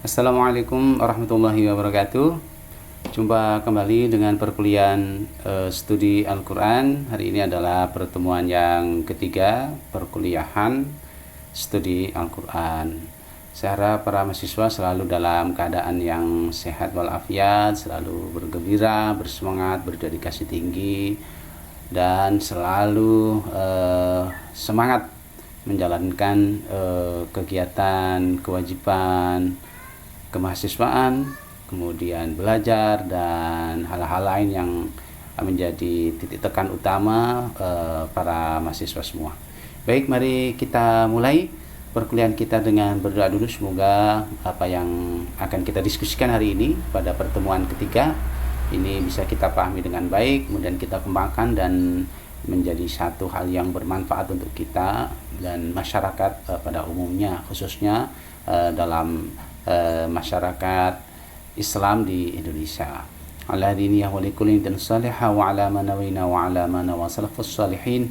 Assalamualaikum warahmatullahi wabarakatuh. Jumpa kembali dengan perkuliahan studi Al-Quran. Hari ini adalah pertemuan yang ketiga perkuliahan studi Al-Quran. Saya harap para mahasiswa selalu dalam keadaan yang sehat walafiat, selalu bergembira, bersemangat, berdedikasi tinggi, dan selalu semangat menjalankan kegiatan, kewajiban, kemahasiswaan, kemudian belajar, dan hal-hal lain yang menjadi titik tekan utama para mahasiswa semua. Baik, mari kita mulai perkuliahan kita dengan berdoa dulu. Semoga apa yang akan kita diskusikan hari ini pada pertemuan ketiga ini bisa kita pahami dengan baik, kemudian kita kembangkan dan menjadi satu hal yang bermanfaat untuk kita dan masyarakat pada umumnya, khususnya dalam masyarakat Islam di Indonesia. Ala diniyah wa likulli dan salihah wa ala manawina wa ala manawa salafus salihin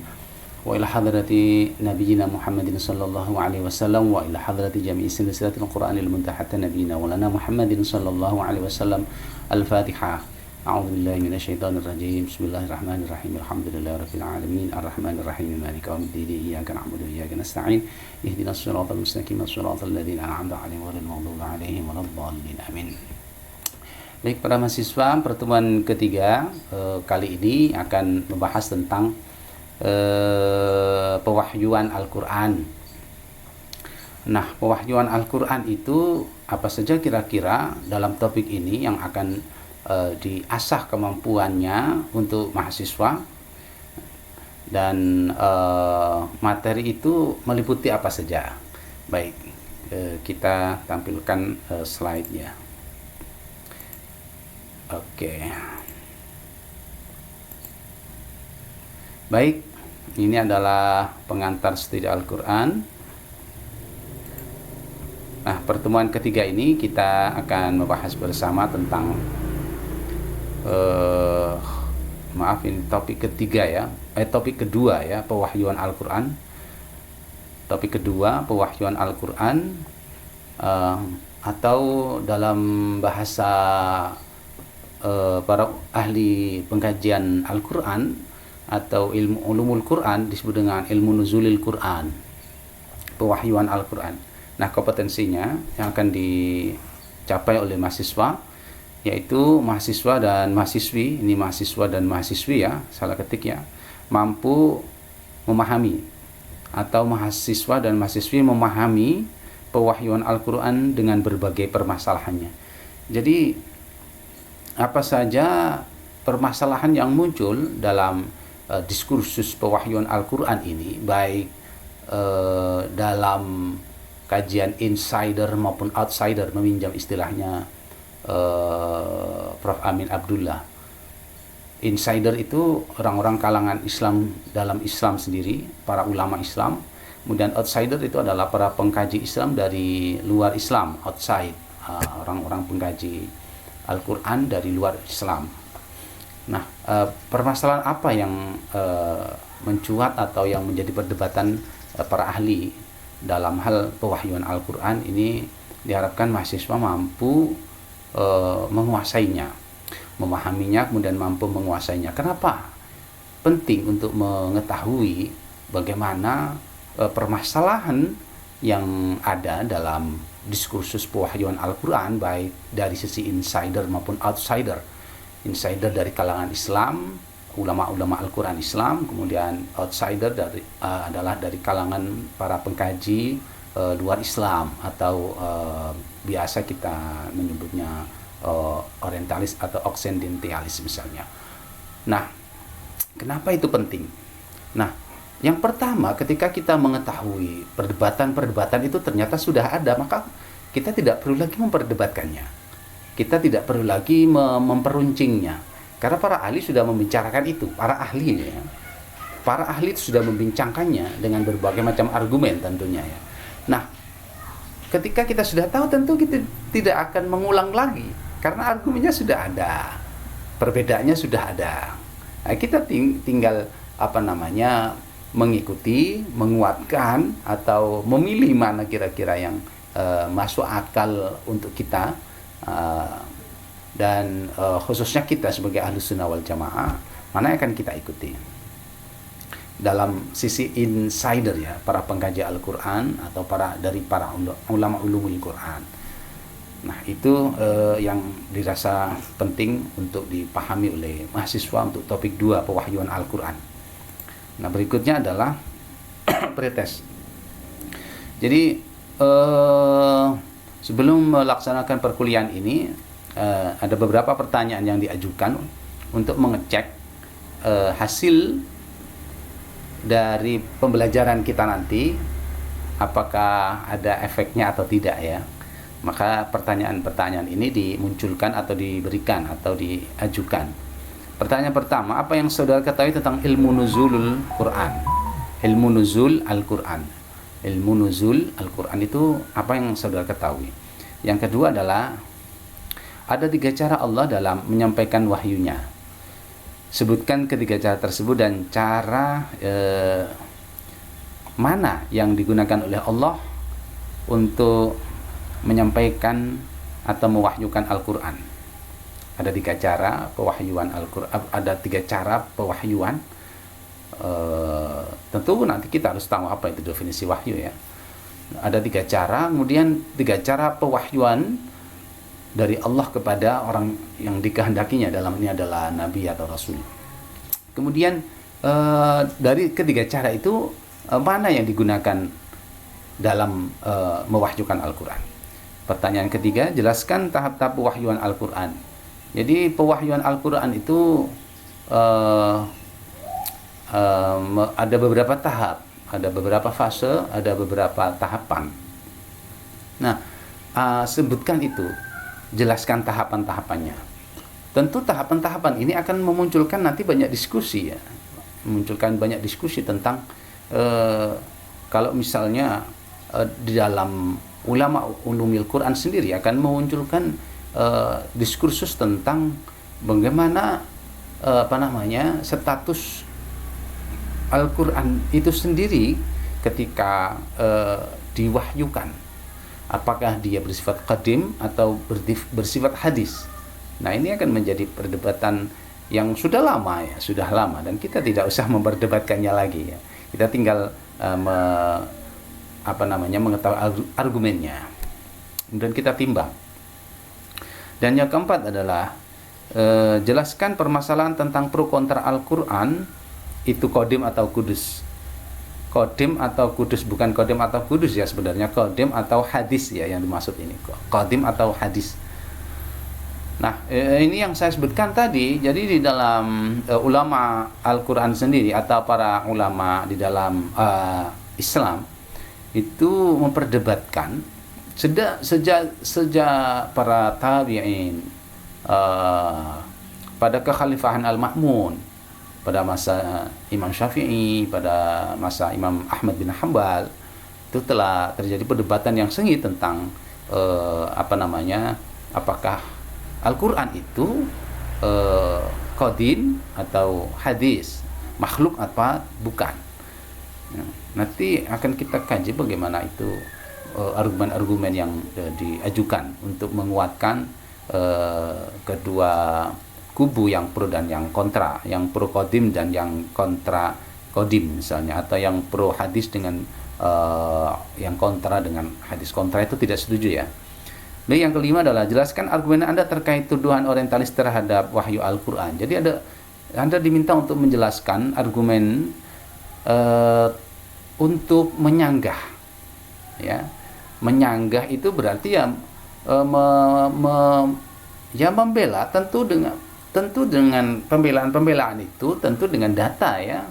wa ila hadrati nabiyina Muhammadin sallallahu alaihi wasallam wa ila hadrati jami'i silsilatil Qur'anil muntahatta nabiyina wa lana Muhammadin sallallahu alaihi wasallam. Al-Fatihah. A'udzu billahi minasyaitonir rajim. Bismillahirrahmanirrahim. Alhamdulillahirabbil alamin. Arrahmanir rahim. Maliki yaumiddin. Iyyaka na'budu wa iyyaka nasta'in. Ihdinas siratal mustaqim. Shiratal ladzina an'amta 'alaihim ghairil maghdubi 'alaihim waladdallin. Amin. Baik, para mahasiswa, pertemuan ketiga kali ini akan membahas tentang pewahyuan Al-Qur'an. Nah, pewahyuan Al-Qur'an itu apa saja kira-kira dalam topik ini yang akan diasah kemampuannya untuk mahasiswa, dan materi itu meliputi apa saja. Baik, kita tampilkan slide-nya. Oke. Baik, ini adalah pengantar studi Al-Quran. Nah, pertemuan ketiga ini kita akan membahas bersama tentang ini topik ketiga ya, topik kedua ya, pewahyuan Al-Quran. Topik kedua, pewahyuan Al-Quran, atau dalam bahasa para ahli pengkajian Al-Quran atau ilmu ulumul Quran disebut dengan ilmu nuzulil Quran, pewahyuan Al-Quran. Nah, kompetensinya yang akan dicapai oleh mahasiswa yaitu mahasiswa dan mahasiswi, ini mahasiswa dan mahasiswi ya, salah ketik ya, mampu memahami, atau mahasiswa dan mahasiswi memahami pewahyuan Al-Quran dengan berbagai permasalahannya. Jadi apa saja permasalahan yang muncul dalam diskursus pewahyuan Al-Quran ini, baik dalam kajian insider maupun outsider, meminjam istilahnya Prof. Amin Abdullah. Insider itu orang-orang kalangan Islam dalam Islam sendiri, para ulama Islam. Kemudian outsider itu adalah para pengkaji Islam dari luar Islam, outside, orang-orang pengkaji Al-Quran dari luar Islam. Nah, permasalahan apa yang mencuat atau yang menjadi perdebatan para ahli dalam hal pewahyuan Al-Quran ini, diharapkan mahasiswa mampu menguasainya, memahaminya, kemudian mampu menguasainya. Kenapa penting untuk mengetahui bagaimana permasalahan yang ada dalam diskursus pewahyuan Al-Quran, baik dari sisi insider maupun outsider. Insider dari kalangan Islam, ulama-ulama Al-Quran Islam, kemudian outsider adalah dari kalangan para pengkaji luar Islam, atau biasa kita menyebutnya orientalis atau oksidentalis misalnya. Nah, kenapa itu penting? Nah, yang pertama, ketika kita mengetahui perdebatan-perdebatan itu ternyata sudah ada, maka kita tidak perlu lagi memperdebatkannya. Kita tidak perlu lagi memperuncingnya, karena para ahli sudah membicarakan itu. Para ahli ya, para ahli sudah membincangkannya dengan berbagai macam argumen tentunya ya. Nah, ketika kita sudah tahu, tentu kita tidak akan mengulang lagi, karena argumennya sudah ada, perbedaannya sudah ada. Nah, kita tinggal mengikuti, menguatkan, atau memilih mana kira-kira yang masuk akal untuk kita, dan khususnya kita sebagai ahli sunnah wal jamaah, mana yang akan kita ikuti dalam sisi insider ya, para pengkaji Al-Quran atau dari para ulama ulumul Quran. Nah itu yang dirasa penting untuk dipahami oleh mahasiswa untuk topik 2 pewahyuan Al-Quran. Nah berikutnya adalah pretest. Jadi sebelum melaksanakan perkuliahan ini ada beberapa pertanyaan yang diajukan untuk mengecek hasil dari pembelajaran kita nanti, apakah ada efeknya atau tidak ya. Maka pertanyaan-pertanyaan ini dimunculkan atau diberikan atau diajukan. Pertanyaan pertama, apa yang saudara ketahui tentang ilmu nuzulul Quran? Ilmu nuzul Al-Quran. Ilmu nuzul Al-Quran itu apa yang saudara ketahui? Yang kedua adalah, ada 3 cara Allah dalam menyampaikan wahyunya. Sebutkan ketiga cara tersebut dan cara mana yang digunakan oleh Allah untuk menyampaikan atau mewahyukan Al-Quran. Ada 3 cara pewahyuan Al-Quran. Ada 3 cara pewahyuan. Tentu nanti kita harus tahu apa itu definisi wahyu ya. Ada 3 cara, kemudian 3 cara pewahyuan dari Allah kepada orang yang dikehendakinya, dalam ini adalah nabi atau rasul. Kemudian dari ketiga cara itu mana yang digunakan dalam mewahyukan Al-Quran. Pertanyaan ketiga, jelaskan tahap-tahap pewahyuan Al-Quran. Jadi pewahyuan Al-Quran itu ada beberapa tahap, ada beberapa fase, ada beberapa tahapan. Nah, sebutkan itu, jelaskan tahapan-tahapannya. Tentu tahapan-tahapan ini akan memunculkan nanti banyak diskusi ya, memunculkan banyak diskusi tentang kalau misalnya di dalam ulama ulumil Quran sendiri akan memunculkan diskursus tentang bagaimana status Al-Quran itu sendiri ketika diwahyukan. Apakah dia bersifat qadim atau bersifat hadis? Nah ini akan menjadi perdebatan yang sudah lama ya, sudah lama, dan kita tidak usah memperdebatkannya lagi ya. Kita tinggal mengetahui argumennya, dan kita timbang. Dan yang keempat adalah jelaskan permasalahan tentang pro kontra Al-Quran itu qadim atau kudus. Qadim atau kudus, bukan qadim atau kudus ya sebenarnya, qadim atau hadis ya yang dimaksud ini, qadim atau hadis. Nah ini yang saya sebutkan tadi. Jadi di dalam ulama Al-Quran sendiri atau para ulama di dalam Islam itu memperdebatkan sejak para tabi'in pada kekhalifahan Al-Ma'mun, pada masa Imam Syafi'i, pada masa Imam Ahmad bin Hanbal, itu telah terjadi perdebatan yang sengit tentang apakah Al-Quran itu qadim atau hadis, makhluk apa bukan. Nanti akan kita kaji bagaimana itu argumen-argumen yang diajukan untuk menguatkan kedua kubu yang pro dan yang kontra, yang pro qadim dan yang kontra qadim misalnya, atau yang pro hadis dengan yang kontra dengan hadis. Kontra itu tidak setuju ya. Lalu yang kelima adalah jelaskan argumen Anda terkait tuduhan orientalis terhadap wahyu Al-Quran. Jadi Anda diminta untuk menjelaskan argumen untuk menyanggah ya. Menyanggah itu berarti ya membela, tentu dengan pembelaan itu tentu dengan data ya.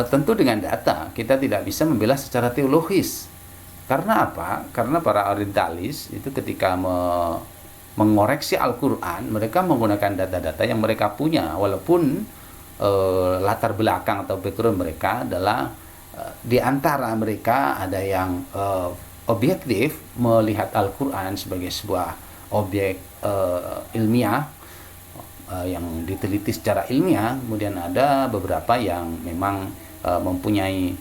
Tentu dengan data. Kita tidak bisa membela secara teologis. Karena apa? Karena para orientalis itu ketika mengoreksi Al-Quran, mereka menggunakan data-data yang mereka punya, walaupun latar belakang atau background mereka adalah di antara mereka ada yang objektif melihat Al-Quran sebagai sebuah objek ilmiah yang diteliti secara ilmiah. Kemudian ada beberapa yang memang mempunyai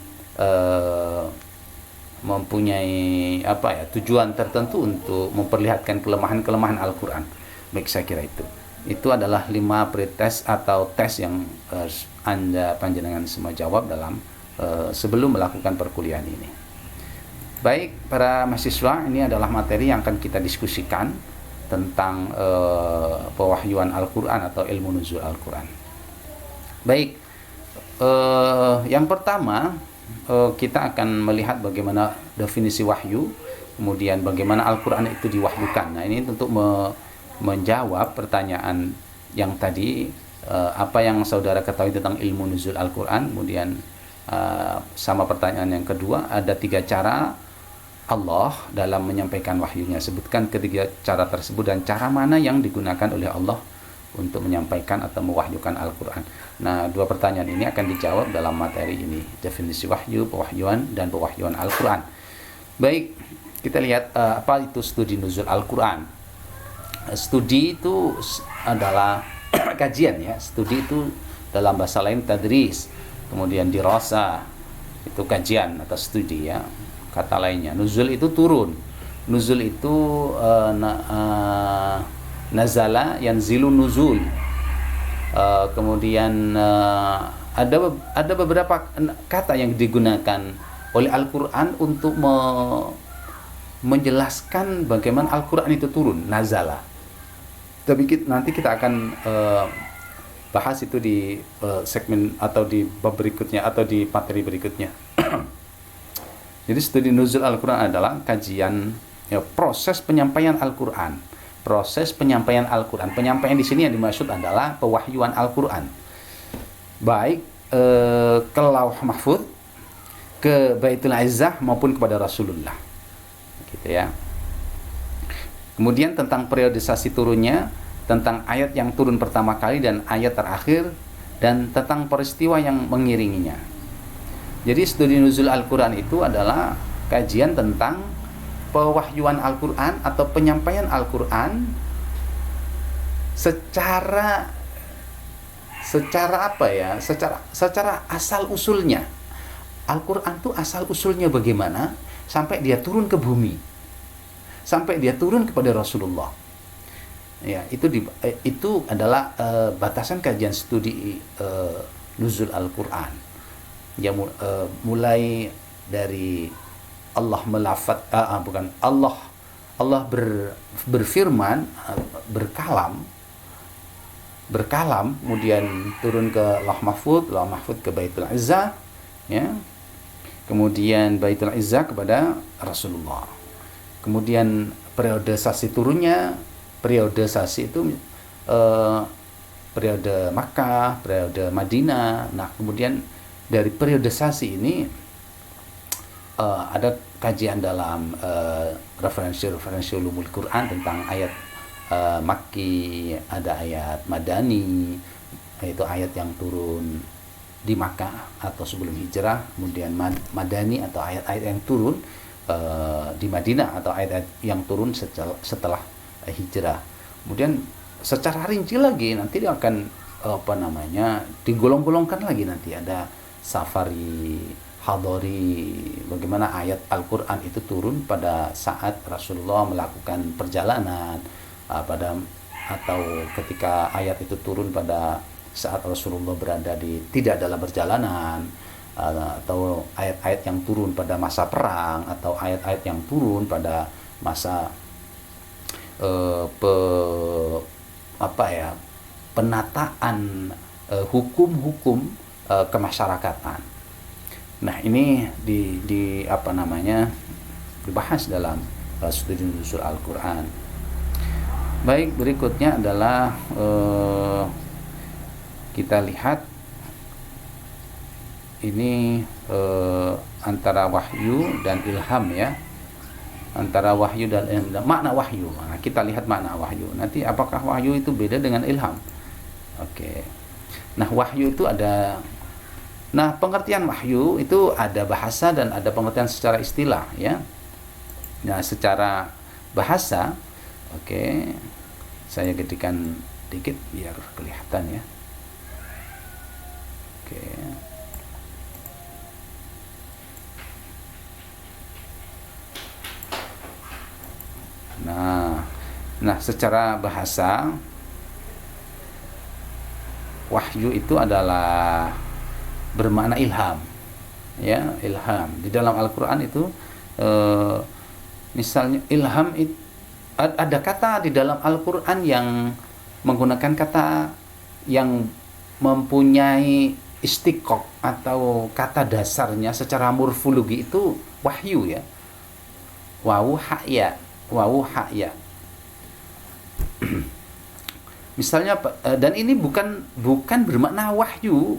mempunyai tujuan tertentu untuk memperlihatkan kelemahan-kelemahan Al-Quran. Baik, saya kira itu adalah 5 pretest atau tes yang Anda panjenengan semua jawab dalam sebelum melakukan perkuliahan ini. Baik, para mahasiswa, ini adalah materi yang akan kita diskusikan tentang pewahyuan Al-Quran atau ilmu nuzul Al-Quran. Baik, yang pertama kita akan melihat bagaimana definisi wahyu, kemudian bagaimana Al-Quran itu diwahyukan. Nah, ini untuk menjawab pertanyaan yang tadi, apa yang saudara ketahui tentang ilmu nuzul Al-Quran. Kemudian sama pertanyaan yang kedua, ada 3 cara Allah dalam menyampaikan wahyunya. Sebutkan ketiga cara tersebut dan cara mana yang digunakan oleh Allah untuk menyampaikan atau mewahyukan Al-Quran. Nah, 2 pertanyaan ini akan dijawab dalam materi ini, definisi wahyu, pewahyuan, dan pewahyuan Al-Quran. Baik, kita lihat apa itu studi nuzul Al-Quran. Studi itu adalah kajian ya. Studi itu dalam bahasa lain tadris, kemudian dirasa itu kajian atau studi ya, kata lainnya. Nuzul itu turun. Nuzul itu nazala yanzilu nuzul. Kemudian ada beberapa kata yang digunakan oleh Al-Quran untuk menjelaskan bagaimana Al-Quran itu turun, nazala. Tapi nanti kita akan bahas itu di segmen atau di bab berikutnya atau di materi berikutnya. Jadi studi nuzul Al-Quran adalah kajian proses penyampaian Al-Quran. Proses penyampaian Al-Quran. Penyampaian di sini yang dimaksud adalah pewahyuan Al-Quran. Baik ke Lauh Mahfuz, ke Baitul Izzah maupun kepada Rasulullah. Gitu ya. Kemudian tentang periodisasi turunnya, tentang ayat yang turun pertama kali dan ayat terakhir, dan tentang peristiwa yang mengiringinya. Jadi studi nuzul Al-Quran itu adalah kajian tentang pewahyuan Al-Quran atau penyampaian Al-Quran secara secara asal usulnya. Al-Quran itu asal usulnya bagaimana sampai dia turun ke bumi, sampai dia turun kepada Rasulullah. Ya, itu adalah batasan kajian studi nuzul Al-Quran. Ya, mulai dari Allah Allah berfirman, berkalam, kemudian turun ke Lauh Mahfuz ke Baitul Izzah, ya. Kemudian Baitul Izzah kepada Rasulullah. Kemudian periodisasi turunnya, periodisasi itu periode Makkah, periode Madinah. Nah, kemudian dari periodisasi ini ada kajian dalam referensi ulumul Quran tentang ayat Makki, ada ayat Madani, yaitu ayat yang turun di Makkah atau sebelum hijrah, kemudian Madani atau ayat-ayat yang turun di Madinah atau ayat-ayat yang turun setelah hijrah. Kemudian secara rinci lagi nanti dia akan digolong-golongkan lagi, nanti ada safari, hadori, bagaimana ayat Al-Quran itu turun pada saat Rasulullah melakukan perjalanan, atau ketika ayat itu turun pada saat Rasulullah berada tidak dalam perjalanan, atau ayat-ayat yang turun pada masa perang, atau ayat-ayat yang turun pada masa penataan hukum-hukum kemasyarakatan. Nah, ini dibahas dalam studi nuzul Al-Quran. Baik, berikutnya adalah kita lihat ini antara wahyu dan ilham ya. Antara wahyu dan makna wahyu. Nah, kita lihat makna wahyu. Nanti apakah wahyu itu beda dengan ilham? Oke. Nah, wahyu itu pengertian wahyu itu ada bahasa dan ada pengertian secara istilah ya. Nah, secara bahasa, saya gedekan dikit biar kelihatan ya. Nah, secara bahasa wahyu itu adalah bermakna ilham, ya, ilham. Di dalam Al-Quran itu misalnya ilham ada kata di dalam Al-Quran yang menggunakan kata yang mempunyai istiqoq atau kata dasarnya secara morfologi itu wahyu, ya. Wawuhaya. Misalnya, dan ini bukan bermakna wahyu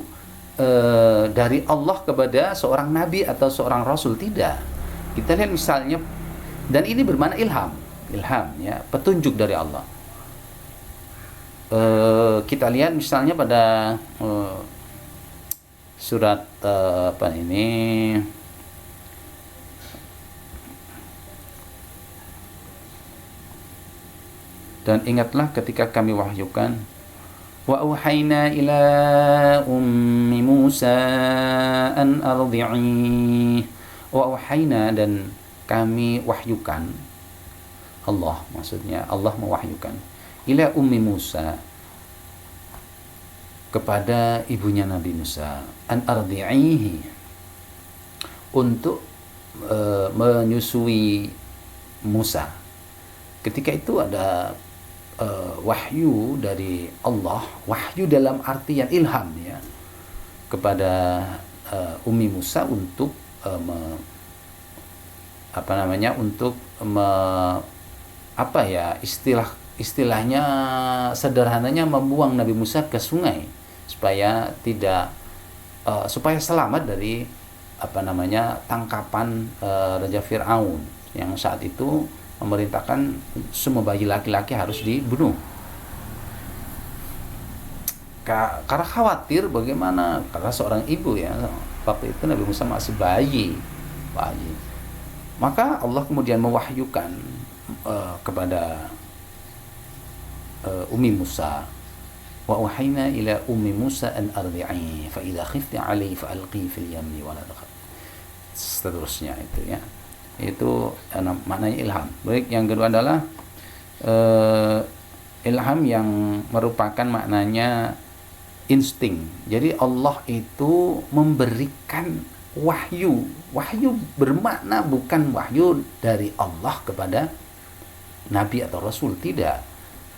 dari Allah kepada seorang nabi atau seorang rasul, tidak. Kita lihat misalnya, dan ini bermakna ilham, ya, petunjuk dari Allah. Kita lihat misalnya pada surat apa ini, dan ingatlah ketika kami wahyukan, wa auhayna ila ummi Musa an ardi'i, wa auhayna, dan kami wahyukan, Allah maksudnya, Allah mewahyukan, ila ummi Musa, kepada ibunya Nabi Musa, an ardi'ihi, untuk menyusui Musa. Ketika itu ada wahyu dari Allah, wahyu dalam artian ilham, ya, kepada Ummi Musa untuk istilahnya sederhananya membuang Nabi Musa ke sungai supaya supaya selamat dari tangkapan Raja Fir'aun yang saat itu memerintahkan semua bayi laki-laki harus dibunuh. Karena khawatir bagaimana, karena seorang ibu, ya, waktu itu Nabi Musa masih bayi. Maka Allah kemudian mewahyukan kepada Ummi Musa, wa wahayna ila ummi Musa an ardi'i fa idza khifti 'alaihi fa alqi fil yammi wa la takhaf. Seterusnya itu, ya. Itu maknanya ilham. Baik, yang kedua adalah ilham yang merupakan maknanya insting. Jadi Allah itu memberikan wahyu. Wahyu bermakna bukan wahyu dari Allah kepada nabi atau rasul, tidak.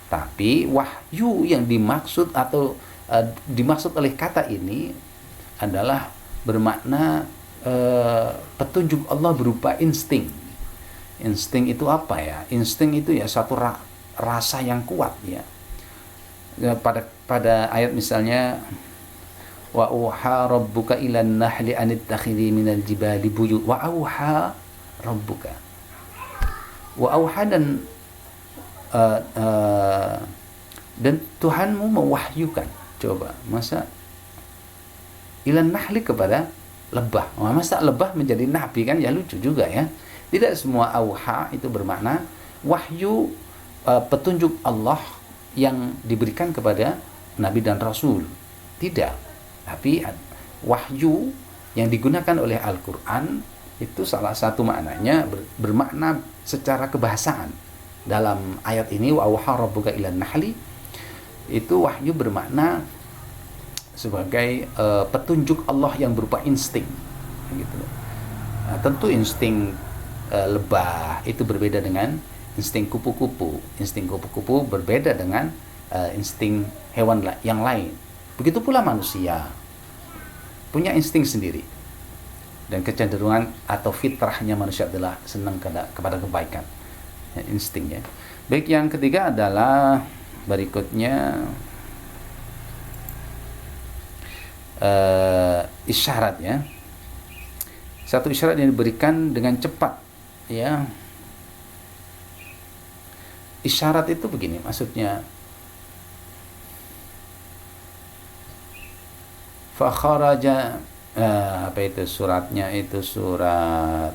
Tapi wahyu yang dimaksud atau dimaksud oleh kata ini adalah bermakna petunjuk Allah berupa insting. Insting itu apa, ya? Insting itu, ya, satu rasa yang kuat, ya. Pada ayat misalnya, wa auha rabbuka ilan nahli anittakhidhi minal jibali buyut, wa auha rabbuka, wa auha, dan Tuhanmu mewahyukan. Coba, masa ilan nahli kepada lebah, masa lebah menjadi nabi, kan ya lucu juga, ya. Tidak semua auha itu bermakna wahyu, petunjuk Allah yang diberikan kepada nabi dan rasul, tidak. Tapi wahyu yang digunakan oleh Al-Quran itu salah satu maknanya bermakna secara kebahasaan. Dalam ayat ini, wa auha rabbuka ilan nahli, itu wahyu bermakna sebagai petunjuk Allah yang berupa insting, gitu. Nah, tentu insting lebah itu berbeda dengan insting kupu-kupu. Insting kupu-kupu berbeda dengan insting hewan yang lain. Begitu pula manusia punya insting sendiri, dan kecenderungan atau fitrahnya manusia adalah senang kepada kebaikan, ya, instingnya. Baik, yang ketiga adalah berikutnya isyarat, ya. Satu isyarat yang diberikan dengan cepat, ya. Isyarat itu begini, maksudnya fa kharaja, apa itu suratnya, itu surat,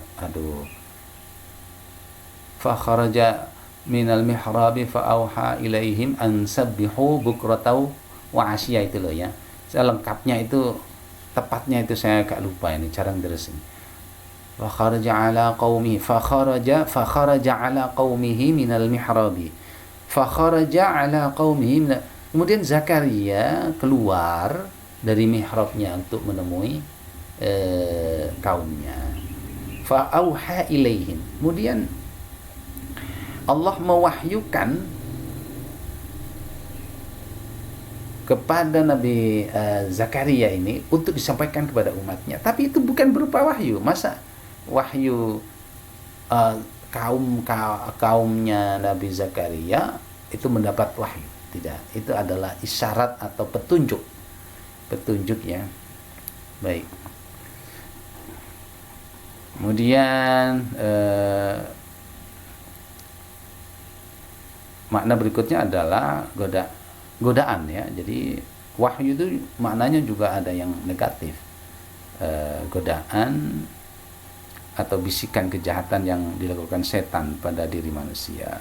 fa kharaja minal mihrabi fa auha ilaihim an sabbihu bukratan wa asyiya, itu loh, ya. Lengkapnya itu, tepatnya itu saya agak lupa, ini jarang terus ini. Fakharaja ala qaumihi fakharaja ala qaumihi minal mihrabi. Fakharaja ala qaumihi. Kemudian Zakaria keluar dari mihrabnya untuk menemui kaumnya. Fa'auha ilaihim. Kemudian Allah mewahyukan kepada Nabi Zakaria ini untuk disampaikan kepada umatnya. Tapi itu bukan berupa wahyu. Masa wahyu kaumnya Nabi Zakaria itu mendapat wahyu? Tidak. Itu adalah isyarat atau petunjuk ya. Baik. Kemudian makna berikutnya adalah godaan ya. Jadi wahyu itu maknanya juga ada yang negatif. Godaan atau bisikan kejahatan yang dilakukan setan pada diri manusia.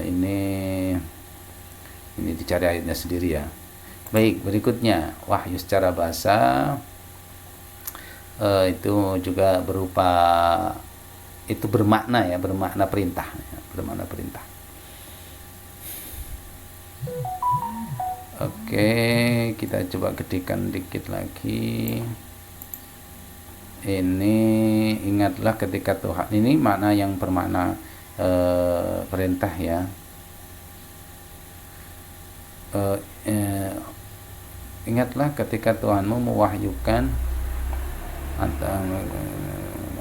Ini dicari ayatnya sendiri ya. Baik, berikutnya wahyu secara bahasa itu juga berupa, itu bermakna perintah ya, bermakna perintah. Oke, kita coba gedekan dikit lagi. Ini ingatlah ketika Tuhan, ini makna yang bermakna perintah ya. Ingatlah ketika Tuhanmu mewahyukan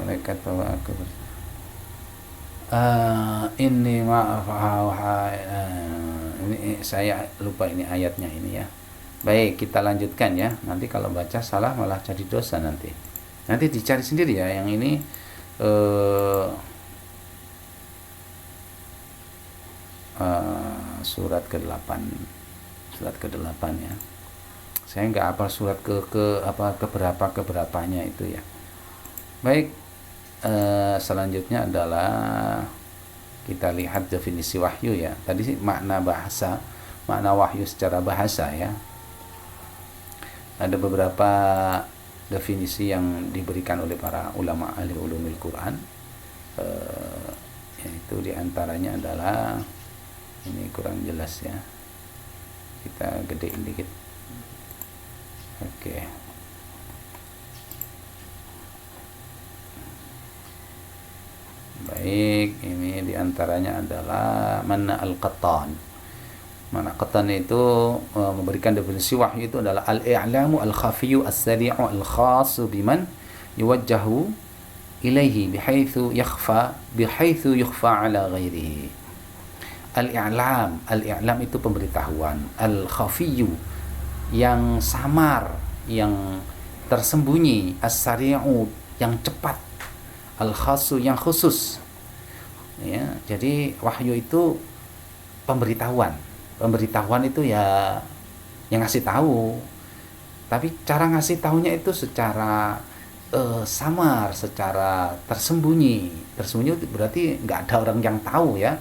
mereka bahwa aku ini maaf, ini saya lupa ini ayatnya ini ya. Baik, kita lanjutkan ya. Nanti kalau baca salah malah jadi dosa nanti. Nanti dicari sendiri ya. Yang ini surat ke-8 ya. Saya nggak hafal surat keberapanya itu ya. Baik, selanjutnya adalah kita lihat definisi wahyu ya. Tadi sih makna wahyu secara bahasa ya. Ada beberapa definisi yang diberikan oleh para ulama ahli ulumul Quran. Yaitu diantaranya adalah, ini kurang jelas ya, kita gedein dikit. Oke. Baik, ini diantaranya adalah mana al-qattan. Mana qattan itu memberikan definisi wahyu itu adalah al-i'lamu al-khafiyyu as-sari'u al-khassu biman yuwajjahu ilaihi bihaitsu yukhfa ala ghairihi. Al-i'lam itu pemberitahuan, al-khafiyyu yang samar, yang tersembunyi, as-sari'u yang cepat, al-khassu yang khusus. Ya, jadi wahyu itu pemberitahuan. Pemberitahuan itu ya yang ngasih tahu. Tapi cara ngasih tahunya itu secara samar, secara tersembunyi. Tersembunyi itu berarti nggak ada orang yang tahu ya.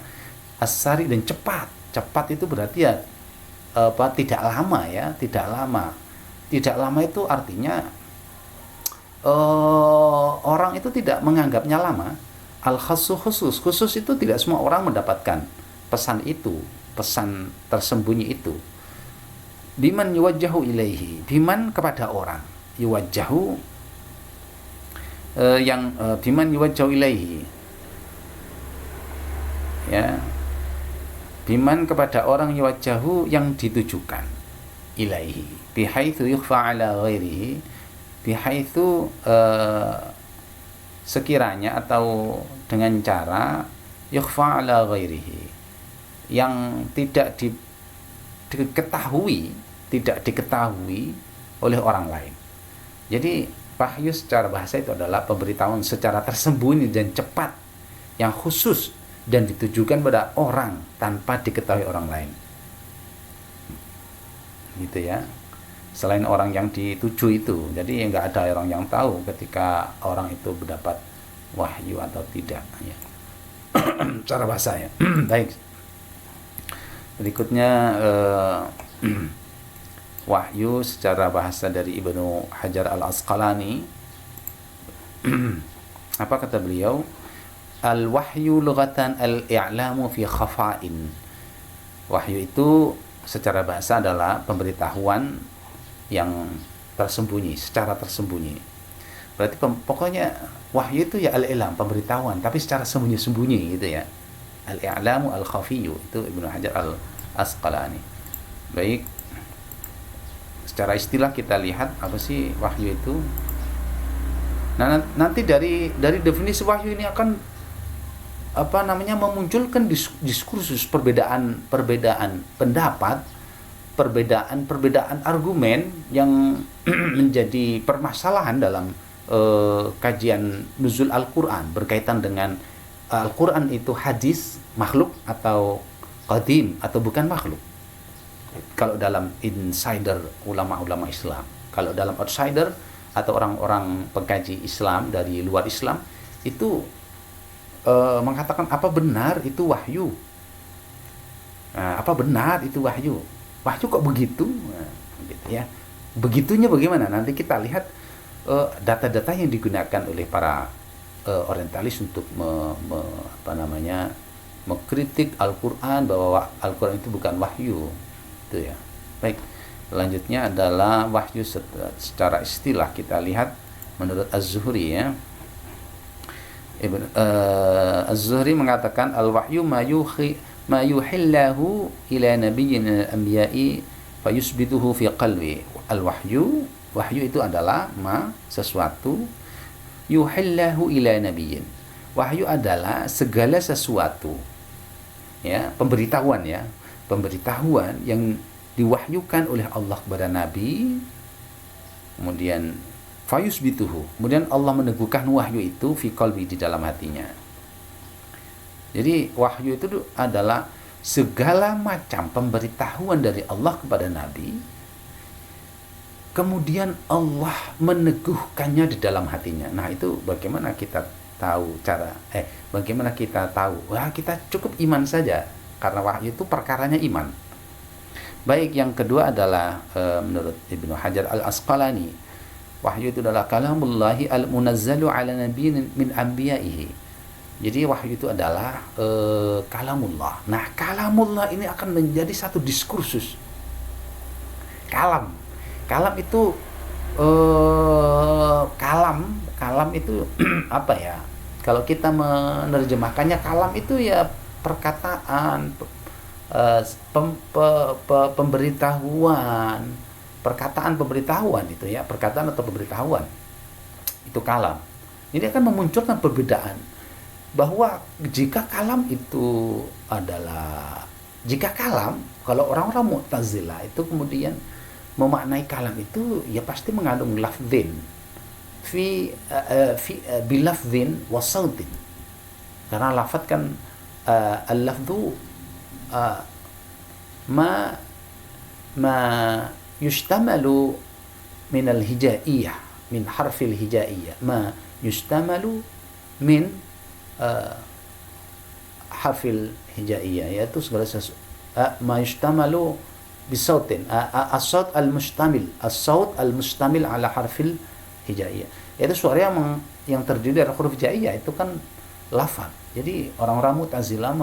As-sari dan cepat. Cepat itu berarti ya tidak lama ya, tidak lama. Tidak lama itu artinya orang itu tidak menganggapnya lama. Al-khassu khusus itu tidak semua orang mendapatkan pesan itu, pesan tersembunyi itu. Biman yuwajjahu ilaihi, biman kepada orang, yuwajjahu biman yuwajjahu ilaihi ya, biman kepada orang yuwajjahu yang ditujukan, ilaihi bihaitsu yukhfa ala ghairihi, bihaitsu sekiranya atau dengan cara yukhfa ala ghairihi, yang tidak diketahui oleh orang lain. Jadi wahyu secara bahasa itu adalah pemberitahuan secara tersembunyi dan cepat, yang khusus dan ditujukan pada orang tanpa diketahui orang lain. Gitu ya. Selain orang yang dituju itu, jadi nggak ada orang yang tahu ketika orang itu mendapat wahyu atau tidak ya. Cara bahasa ya. Baik. Berikutnya Wahyu secara bahasa dari Ibnu Hajar Al-Asqalani, apa kata beliau? Al-wahyu lughatan al-i'lamu fi khafa'in. Wahyu itu secara bahasa adalah pemberitahuan yang tersembunyi, secara tersembunyi. Berarti pokoknya wahyu itu ya al-ilam, pemberitahuan, tapi secara sembunyi-sembunyi gitu ya. Al-i'lamu al-khafiyyu, itu Ibnu Hajar Al-Asqalani. Baik, secara istilah kita lihat apa sih wahyu itu. Nah, nanti dari definisi wahyu ini akan memunculkan diskursus perbedaan pendapat, perbedaan argumen yang menjadi permasalahan dalam kajian nuzul Al-Quran berkaitan dengan Al-Quran itu hadis, makhluk atau qadim atau bukan makhluk. Kalau dalam insider ulama-ulama Islam, kalau dalam outsider atau orang-orang pengkaji Islam dari luar Islam itu mengatakan apa benar itu wahyu? Apa benar itu wahyu? Wahyu kok begitu? Gitu ya. Begitunya bagaimana? Nanti kita lihat data-data yang digunakan oleh para orientalis untuk mengkritik Al-Quran bahwa Al-Quran itu bukan wahyu. Itu ya. Baik, selanjutnya adalah wahyu secara istilah kita lihat menurut Az-Zuhri ya. Az-Zuhri mengatakan al-wahyu ma yuhillahu ila nabiyyin al-anbiya'i fayusbituhu fi qalbi. Al-wahyu itu adalah sesuatu yuhillahu ila nabiyyin. Wahyu adalah segala sesuatu ya, pemberitahuan yang diwahyukan oleh Allah kepada Nabi, kemudian fayusbituhu, kemudian Allah meneguhkan wahyu itu fi qalbi, di dalam hatinya. Jadi wahyu itu adalah segala macam pemberitahuan dari Allah kepada Nabi, kemudian Allah meneguhkannya di dalam hatinya. Nah, itu bagaimana kita tahu bagaimana kita tahu? Wah, kita cukup iman saja, karena wahyu itu perkaranya iman. Baik, yang kedua adalah menurut Ibnu Hajar Al-Asqalani, wahyu itu adalah kalamullahi al-munazzalu ala nabiyyin min anbiya'ihi. Jadi wahyu itu adalah kalamullah. Nah, kalamullah ini akan menjadi satu diskursus. Kalam itu kalam itu apa ya? Kalau kita menerjemahkannya, kalam itu ya perkataan, pemberitahuan, pemberitahuan itu ya, perkataan atau pemberitahuan itu kalam. Ini akan memunculkan perbedaan, bahwa jika kalam kalau orang-orang Mu'tazilah itu kemudian memaknai kalam itu ya pasti mengandung lafdhin bilafdhin wa sautin, karena lafaz kan al-lafdhu ma yustamalu min al-hijaiyah, min harfil hijaiyah, ma yustamalu min harfil hijaiyah, yaitu segala sesuatu ma yustamalu bisautin, as-saut al-mustamil ala harfil hijaiyah, yaitu suara yang terdiri dari huruf hijaiyah, itu kan lafaz. Jadi orang-orang Mu'tazilah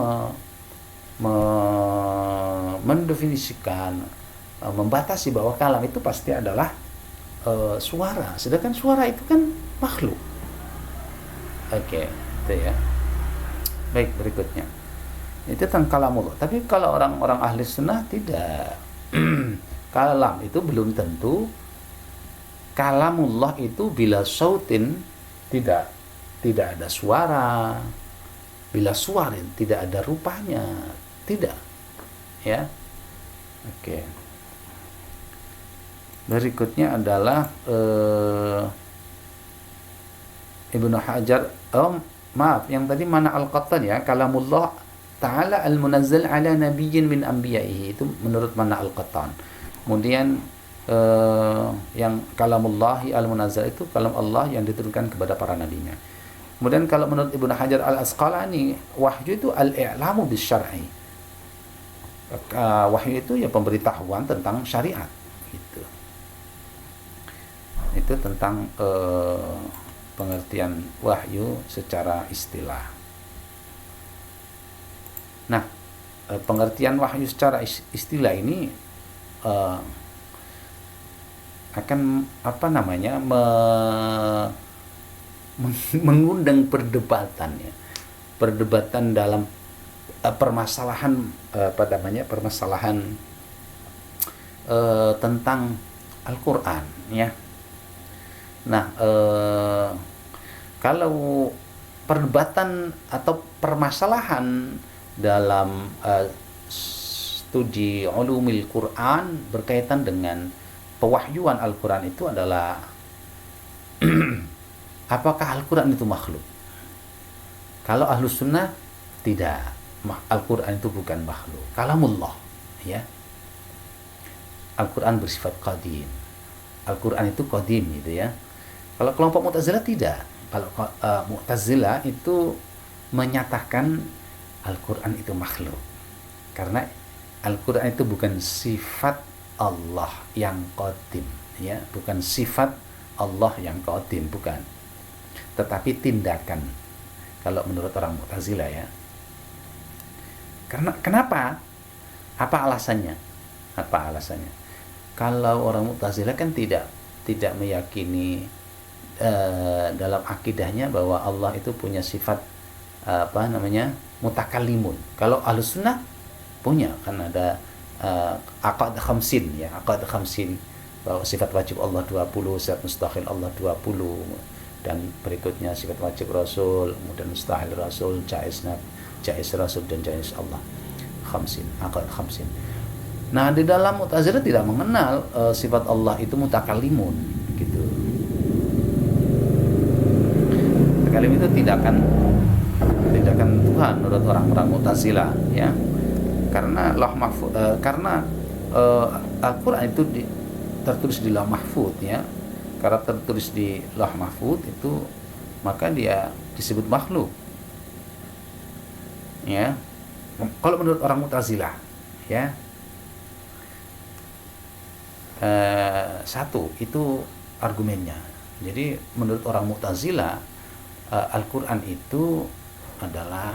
mendefinisikan, membatasi bahwa kalam itu pasti adalah suara, sedangkan suara itu kan makhluk. Oke, itu ya. Baik, berikutnya itu tentang kalamullah. Tapi kalau orang-orang ahli sunnah tidak. Kalam itu belum tentu kalamullah itu bila sautin, tidak ada suara, bila suarin tidak ada rupanya, tidak ya. Oke. Berikutnya adalah Ibnu Hajar, yang tadi mana Al-Qattan ya, kalamullah ta'ala al-munazzal ala nabiyyin min anbiya'ihi, itu menurut mana Al-Qattan. Kemudian yang kalamullahi al-munazzal itu kalam Allah yang diturunkan kepada para nabinya. Kemudian kalau menurut Ibnu Hajar Al-Asqalani, wahyu itu al-i'lamu bisyar'i. Wahyu itu ya pemberitahuan tentang syariat. gitu. Itu tentang pengertian wahyu secara istilah. Nah, pengertian wahyu secara istilah ini akan mengundang perdebatan ya. Perdebatan dalam permasalahan tentang Al-Qur'an ya. Nah, kalau perdebatan atau permasalahan dalam studi ulumil Quran berkaitan dengan pewahyuan Al-Quran itu adalah apakah Al-Quran itu makhluk? Kalau Ahlus Sunnah tidak, Al-Quran itu bukan makhluk, kalamullah ya. Al-Quran bersifat qadim, Al-Quran itu qadim gitu ya. Kalau kelompok Mu'tazilah tidak. Kalau Mu'tazilah itu menyatakan Al-Quran itu makhluk, karena Al-Quran itu bukan sifat Allah yang qadim ya, bukan sifat Allah yang qadim, bukan, tetapi tindakan kalau menurut orang Mu'tazilah ya. Karena kenapa? Apa alasannya? Kalau orang Mu'tazilah kan tidak meyakini dalam akidahnya bahwa Allah itu punya sifat mutakallimun. Kalau Ahlus Sunnah punya, kan ada aqad khamsin ya, aqad khamsin, bahwa sifat wajib Allah 20, sifat mustahil Allah 20, dan berikutnya sifat wajib Rasul, kemudian mustahil Rasul, jaiz Rasul, dan jaiz Allah khamsin, aqad khamsin. Nah, di dalam Mu'tazilah tidak mengenal sifat Allah itu mutakallimun gitu. Mutakallim itu tindakan Tuhan menurut orang-orang Mu'tazilah ya. Karena Al-Qur'an itu tertulis di Lauh Mahfuz ya. Karena tertulis di Lauh Mahfuz itu, maka dia disebut makhluk. Ya. Kalau menurut orang Mu'tazilah ya. Satu, itu argumennya. Jadi menurut orang Mu'tazilah Al-Qur'an itu adalah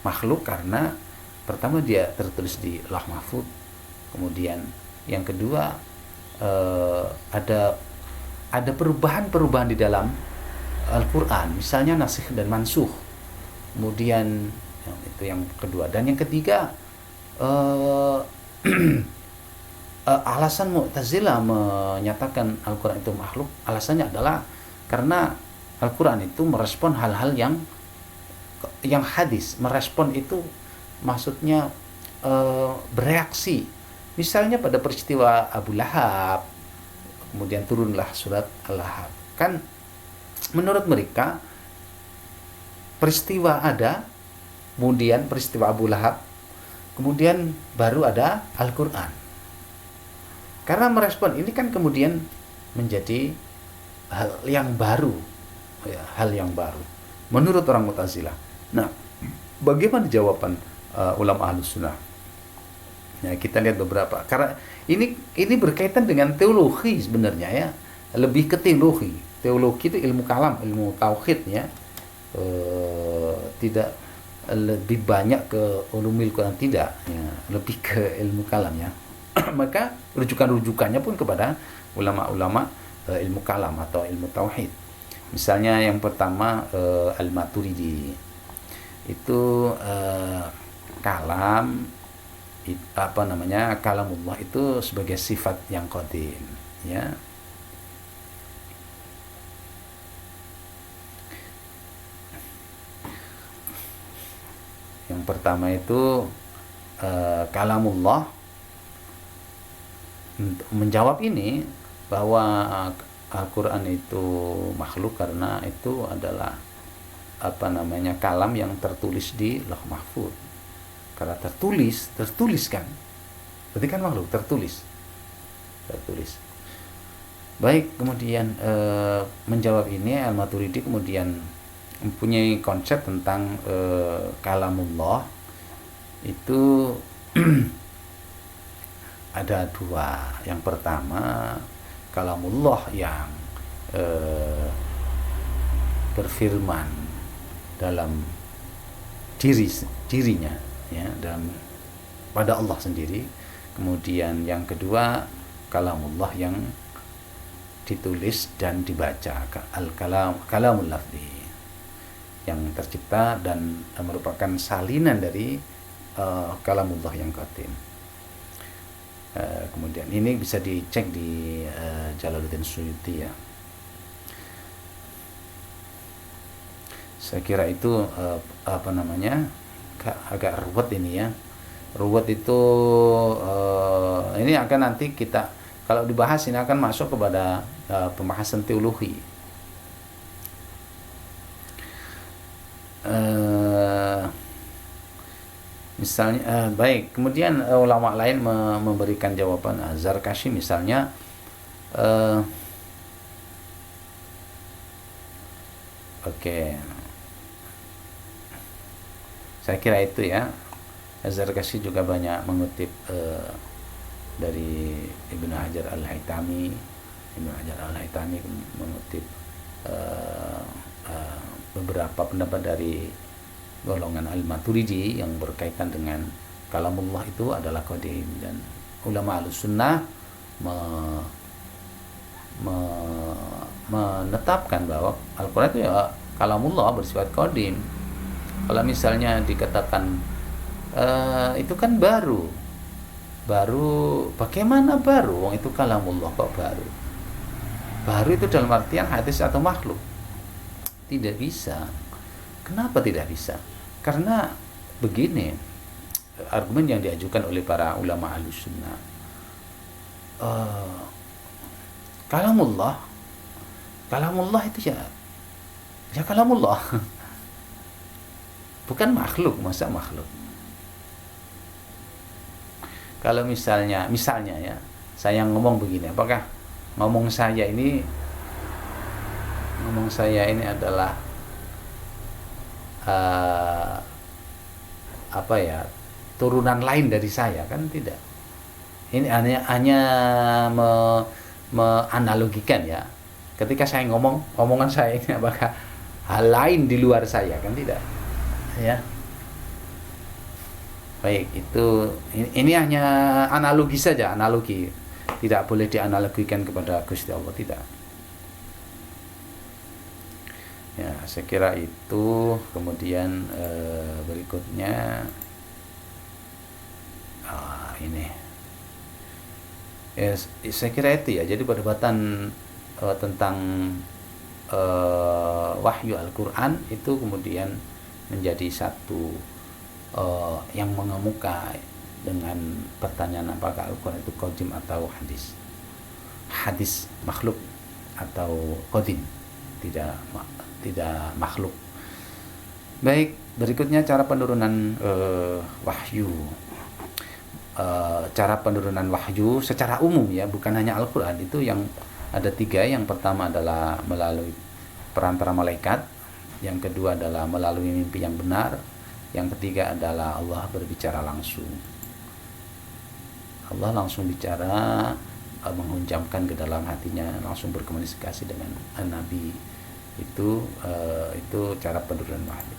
makhluk karena pertama dia tertulis di Lauh Mahfuz, kemudian yang kedua ada perubahan di dalam Al-Qur'an, misalnya nasikh dan mansukh. Kemudian itu yang kedua, dan yang ketiga alasan Mu'tazilah menyatakan Al-Qur'an itu makhluk, alasannya adalah karena Al-Qur'an itu merespon hal-hal yang hadis. Merespon itu maksudnya bereaksi. Misalnya pada peristiwa Abu Lahab, kemudian turunlah surat Al-Lahab. Kan menurut mereka peristiwa ada, kemudian peristiwa Abu Lahab, kemudian baru ada Al-Qur'an. Karena merespon ini kan kemudian menjadi hal yang baru ya, hal yang baru menurut orang Mu'tazilah. Nah, bagaimana jawaban ulama Ahlus Sunnah? Ya, kita lihat beberapa. Karena ini berkaitan dengan teologi sebenarnya ya, lebih ke teologi. Teologi itu ilmu kalam, ilmu tauhid ya. Tidak lebih banyak ke ulumil Quran, tidak ya, lebih ke ilmu kalam ya. Maka rujukannya pun kepada ulama-ulama ilmu kalam atau ilmu tauhid. Misalnya yang pertama Al-Maturidi itu kalamullah itu sebagai sifat yang qadim ya. Yang pertama itu kalamullah. Menjawab ini bahwa Al-Qur'an itu makhluk karena itu adalah kalam yang tertulis di Lauh Mahfuz. Karena tertulis kan, berarti kan makhluk, tertulis. Baik, kemudian menjawab ini Al-Maturidi kemudian mempunyai konsep tentang kalamullah itu ada dua. Yang pertama, kalamullah yang berfirman dalam dirinya, ya, dalam pada Allah sendiri. Kemudian yang kedua, kalamullah yang ditulis dan dibaca, kalamul lafzi, yang tercipta dan merupakan salinan dari kalamullah yang qadim. Kemudian ini bisa dicek di Jalaluddin Suyuti, ya. Saya kira itu agak ruwet ini, ya. Ruwet itu ini akan nanti kita kalau dibahas ini akan masuk kepada pembahasan teologi. Misalnya baik, kemudian ulama lain memberikan jawaban. Zarkashi misalnya saya kira itu, ya. Zarkashi juga banyak mengutip dari Ibnu Hajar Al-Haytami. Ibnu Hajar Al-Haytami mengutip beberapa pendapat dari golongan Al-Maturidi yang berkaitan dengan kalamullah itu adalah qadim, dan ulama Ahlussunnah menetapkan bahwa Al-Quran itu ya kalamullah bersifat qadim. Kalau misalnya dikatakan itu kan baru, bagaimana baru? Wong itu kalamullah kok baru? Baru itu dalam artian hadis atau makhluk? Tidak bisa. Kenapa tidak bisa? Karena begini, argumen yang diajukan oleh para ulama Ahlussunnah, kalamullah itu ya kalamullah, bukan makhluk. Masa makhluk? Kalau misalnya ya, saya ngomong begini, apakah ngomong saya ini adalah turunan lain dari saya? Kan tidak. Ini hanya menganalogikan, ya. Ketika saya omongan saya ini apakah hal lain di luar saya? Kan tidak, ya. Baik, ini hanya analogi saja, analogi. Tidak boleh dianalogikan kepada Gusti Allah, tidak. Ya, saya kira itu. Kemudian berikutnya ini. Ya, saya kira itu, ya. Jadi perdebatan tentang wahyu Al-Quran itu kemudian menjadi satu yang mengemuka dengan pertanyaan apakah Al-Quran itu qadim atau hadis makhluk atau qadim, tidak makhluk. Baik, berikutnya cara penurunan wahyu. Cara penurunan wahyu secara umum, ya, bukan hanya Al-Quran, itu yang ada 3. Yang pertama adalah melalui perantara malaikat, yang kedua adalah melalui mimpi yang benar, yang ketiga adalah Allah berbicara langsung. Allah langsung bicara, menghunjamkan ke dalam hatinya, langsung berkomunikasi dengan Nabi. Itu cara penurunan wahyu.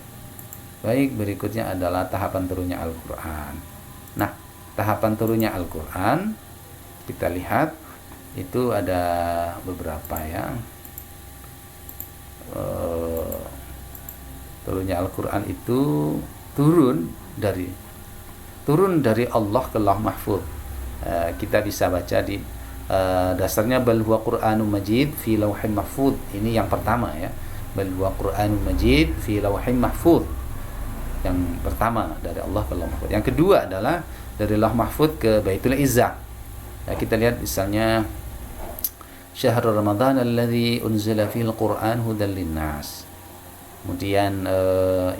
Baik, berikutnya adalah tahapan turunnya Al-Quran. Nah, tahapan turunnya Al-Quran kita lihat itu ada beberapa, ya. Turunnya Al-Quran itu turun dari Allah ke Lauh Mahfuz. Kita bisa baca di dasarnya bal huwa Qur'anun Majid fi Lauhin Mahfuz. Ini yang pertama, ya. Bal huwa Qur'anun Majid fi Lauhin Mahfuz. Yang pertama dari Allah ke Lauh Mahfuz. Yang kedua adalah dari Lauh Mahfuz ke Baitul Izzah. Ya, kita lihat misalnya Syahrul Ramadan alladzi unzila fil Qur'an hudan linnas. Kemudian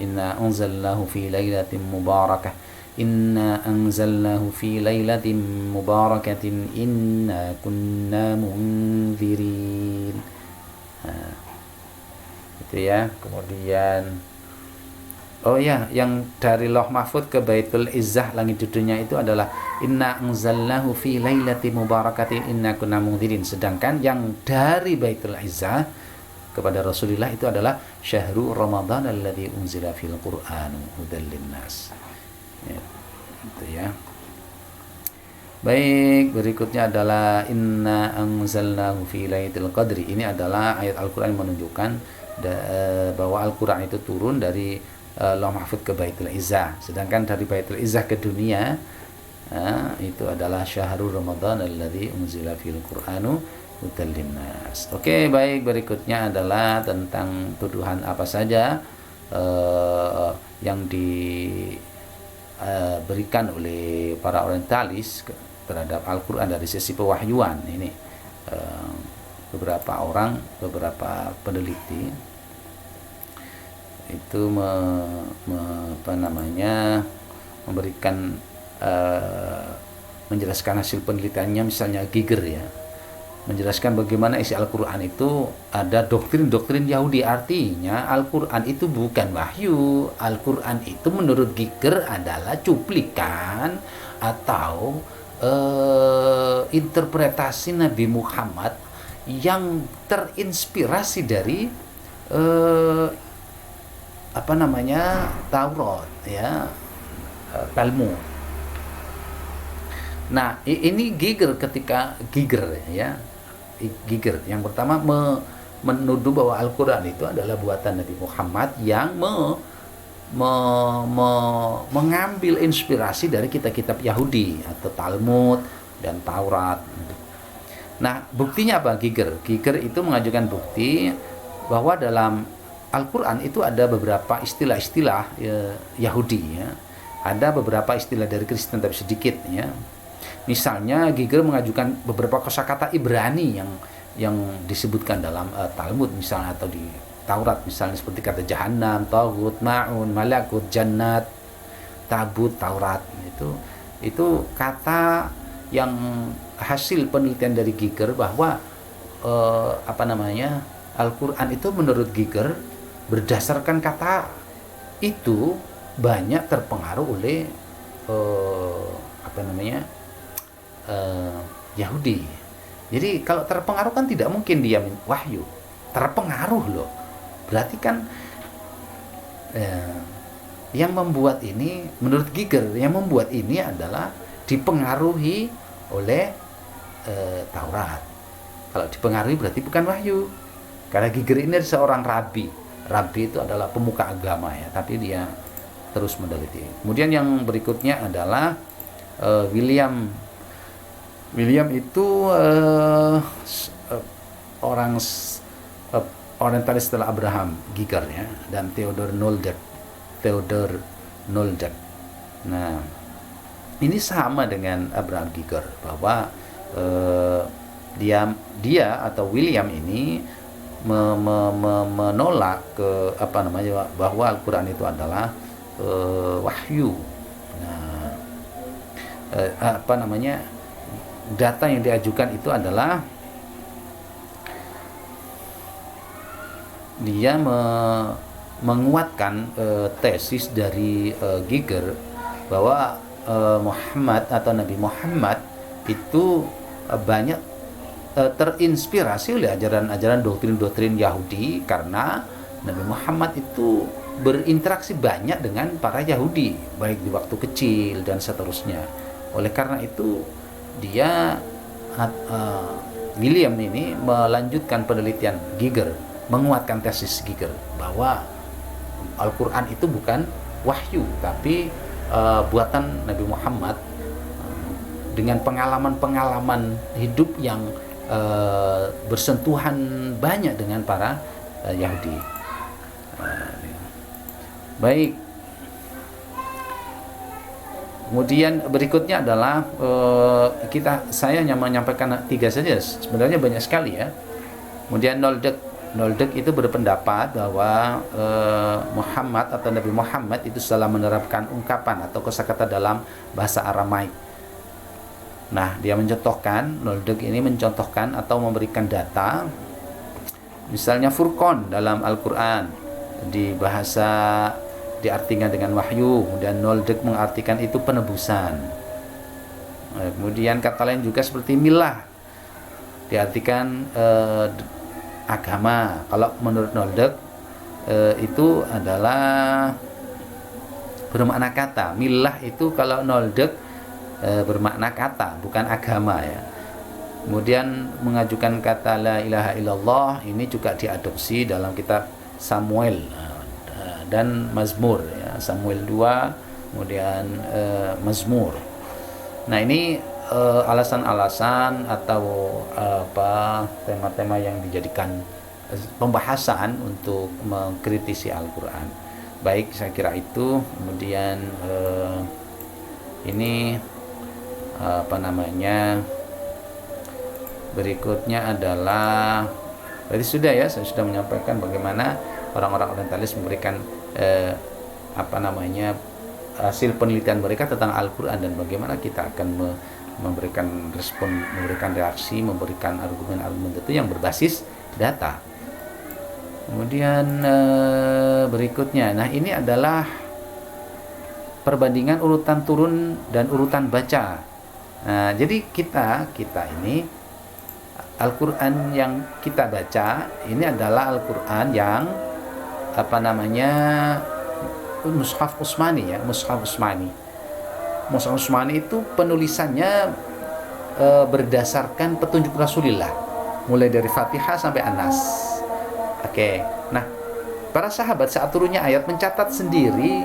inna anzalnahu fi lailatin mubarakah. Inna anzalnahu fi lailatin mubarakatin inna kunna munzirin. Itu, ya. Kemudian Oh ya, yang dari Lauh Mahfud ke Baitul Izzah langit dunia itu adalah inna anzalnahu fi lailati mubarakatin inna kunna mundzirin. Sedangkan yang dari Baitul Izzah kepada Rasulullah itu adalah syahrul Ramadan alladzi unzila fil Qur'anu hudal linnas. Ya, itu ya. Baik, berikutnya adalah inna anzalnahu fi lailatul qadri. Ini adalah ayat Al-Qur'an yang menunjukkan bahwa Al-Qur'an itu turun dari Lauh Mahfud ke Baitul Izzah. Sedangkan dari Baitul Izzah ke dunia itu adalah syahrul Ramadan alladzi unzila fil Qur'anu hudal linnas. Oke, baik, berikutnya adalah tentang tuduhan apa saja yang diberikan oleh para orientalis terhadap Al-Qur'an dari sisi pewahyuan. Ini beberapa peneliti itu memberikan menjelaskan hasil penelitiannya, misalnya Giger ya, menjelaskan bagaimana isi Al-Qur'an itu ada doktrin-doktrin Yahudi. Artinya Al-Qur'an itu bukan wahyu. Al-Qur'an itu menurut Giger adalah cuplikan atau interpretasi Nabi Muhammad yang terinspirasi dari Taurat ya, Talmud. Nah, ini Giger yang pertama menuduh bahwa Al-Qur'an itu adalah buatan Nabi Muhammad yang mengambil inspirasi dari kitab-kitab Yahudi atau Talmud dan Taurat. Nah, buktinya apa? Giger itu mengajukan bukti bahwa dalam Al-Qur'an itu ada beberapa istilah-istilah Yahudi ya. Ada beberapa istilah dari Kristen tapi sedikit ya. Misalnya Giger mengajukan beberapa kosakata Ibrani yang disebutkan dalam Talmud misalnya, atau di Taurat misalnya, seperti kata Jahannam, Taghut, Ma'un, Malakut, Jannat, Tabut, Taurat. Itu kata yang hasil penelitian dari Giger bahwa Al-Qur'an itu menurut Giger berdasarkan kata itu banyak terpengaruh oleh Yahudi. Jadi kalau terpengaruh kan tidak mungkin dia wahyu. Terpengaruh loh. Berarti kan yang membuat ini, menurut Giger, yang membuat ini adalah dipengaruhi oleh Taurat. Kalau dipengaruhi berarti bukan wahyu. Karena Giger ini seorang rabi. Rabi itu adalah pemuka agama ya, tapi dia terus meneliti. Kemudian yang berikutnya adalah William itu orang orientalis setelah Abraham Giger ya, dan Theodor Nolde. Nah, ini sama dengan Abraham Giger bahwa dia atau William ini menolak bahwa Al-Qur'an itu adalah wahyu. Nah, data yang diajukan itu adalah dia menguatkan tesis dari Giger bahwa Muhammad atau Nabi Muhammad itu banyak terinspirasi oleh ajaran-ajaran doktrin-doktrin Yahudi, karena Nabi Muhammad itu berinteraksi banyak dengan para Yahudi baik di waktu kecil dan seterusnya. Oleh karena itu dia William ini melanjutkan penelitian Giger, menguatkan tesis Giger bahwa Al-Qur'an itu bukan wahyu tapi buatan Nabi Muhammad dengan pengalaman-pengalaman hidup yang bersentuhan banyak dengan para Yahudi. Baik. Kemudian berikutnya adalah saya hanya menyampaikan 3 saja, sebenarnya banyak sekali ya. Kemudian Nolde itu berpendapat bahwa Muhammad atau Nabi Muhammad itu salah menerapkan ungkapan atau kosakata dalam bahasa Aramaik. Nah, dia Nolde ini mencontohkan atau memberikan data, misalnya Furqan dalam Al-Qur'an di bahasa diartikan dengan wahyu, kemudian noldek mengartikan itu penebusan. Kemudian kata lain juga seperti milah diartikan agama. Kalau menurut noldek itu adalah bermakna kata. Milah itu kalau noldek bermakna kata, bukan agama ya. Kemudian mengajukan kata la ilaha illallah ini juga diadopsi dalam kitab Samuel dan Mazmur ya. Samuel 2 kemudian Mazmur. Nah, ini alasan-alasan atau tema-tema yang dijadikan pembahasan untuk mengkritisi Al-Qur'an. Baik, saya kira itu. Kemudian ini berikutnya adalah berarti sudah ya, saya sudah menyampaikan bagaimana orang-orang orientalis memberikan hasil penelitian mereka tentang Al-Qur'an dan bagaimana kita akan memberikan respon, memberikan reaksi, memberikan argumen-argumen itu yang berbasis data. Kemudian berikutnya, nah ini adalah perbandingan urutan turun dan urutan baca. Nah, jadi kita ini Al-Qur'an yang kita baca ini adalah Al-Qur'an yang Mushaf Utsmani ya, Mushaf Utsmani. Mushaf Utsmani itu penulisannya berdasarkan petunjuk Rasulullah, mulai dari Fatihah sampai An-Nas. Oke. Nah, para sahabat saat turunnya ayat mencatat sendiri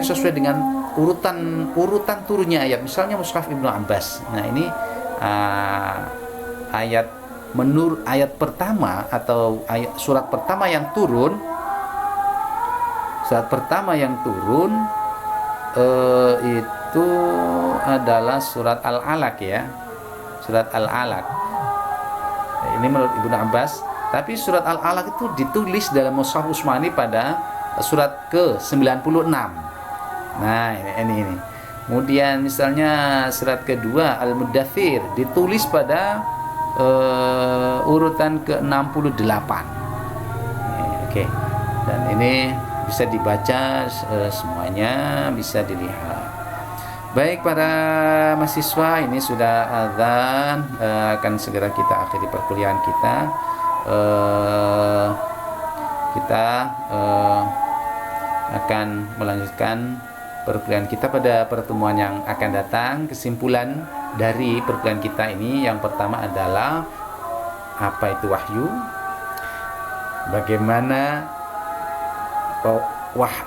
sesuai dengan urutan turunnya ayat. Misalnya Mushaf Ibnu Abbas. Nah, ini ayat pertama atau surat pertama yang turun itu adalah surat Al-Alaq ya. Surat Al-Alaq. Nah, ini menurut Ibnu Abbas, tapi surat Al-Alaq itu ditulis dalam Mushaf Utsmani pada surat ke-96. Nah, ini. Kemudian misalnya surat kedua Al-Muddathir ditulis pada urutan ke-68. Oke. Dan ini bisa dibaca semuanya, bisa dilihat. Baik para mahasiswa, ini sudah azan, akan segera kita akhiri perkuliahan kita. Kita akan melanjutkan perkuliahan kita pada pertemuan yang akan datang. Kesimpulan dari perkuliahan kita ini yang pertama adalah apa itu wahyu, bagaimana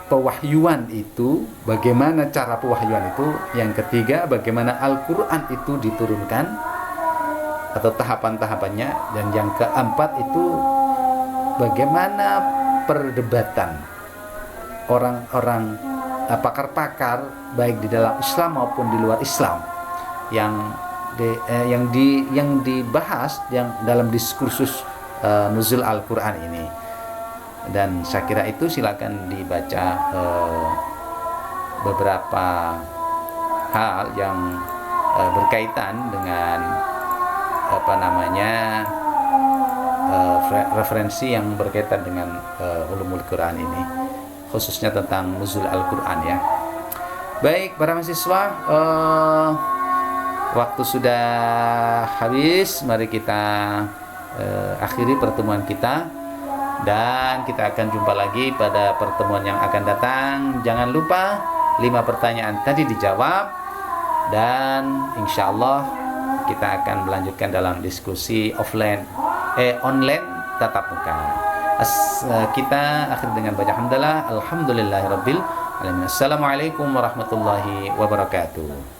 pewahyuan itu, bagaimana cara pewahyuan itu. Yang ketiga, bagaimana Al-Qur'an itu diturunkan atau tahapan-tahapannya. Dan yang keempat itu bagaimana perdebatan orang-orang pakar-pakar baik di dalam Islam maupun di luar Islam yang dibahas yang dalam diskursus nuzul Al-Qur'an ini. Dan saya kira itu silakan dibaca beberapa hal yang berkaitan dengan referensi yang berkaitan dengan ulumul Quran ini, khususnya tentang nuzul Al-Quran ya. Baik para mahasiswa, waktu sudah habis. Mari kita akhiri pertemuan kita, dan kita akan jumpa lagi pada pertemuan yang akan datang. Jangan lupa 5 pertanyaan tadi dijawab, dan insya Allah kita akan melanjutkan dalam diskusi online tatap muka. Kita akhir dengan baca hamdalah, alhamdulillahirabbil alamin. Assalamualaikum warahmatullahi wabarakatuh.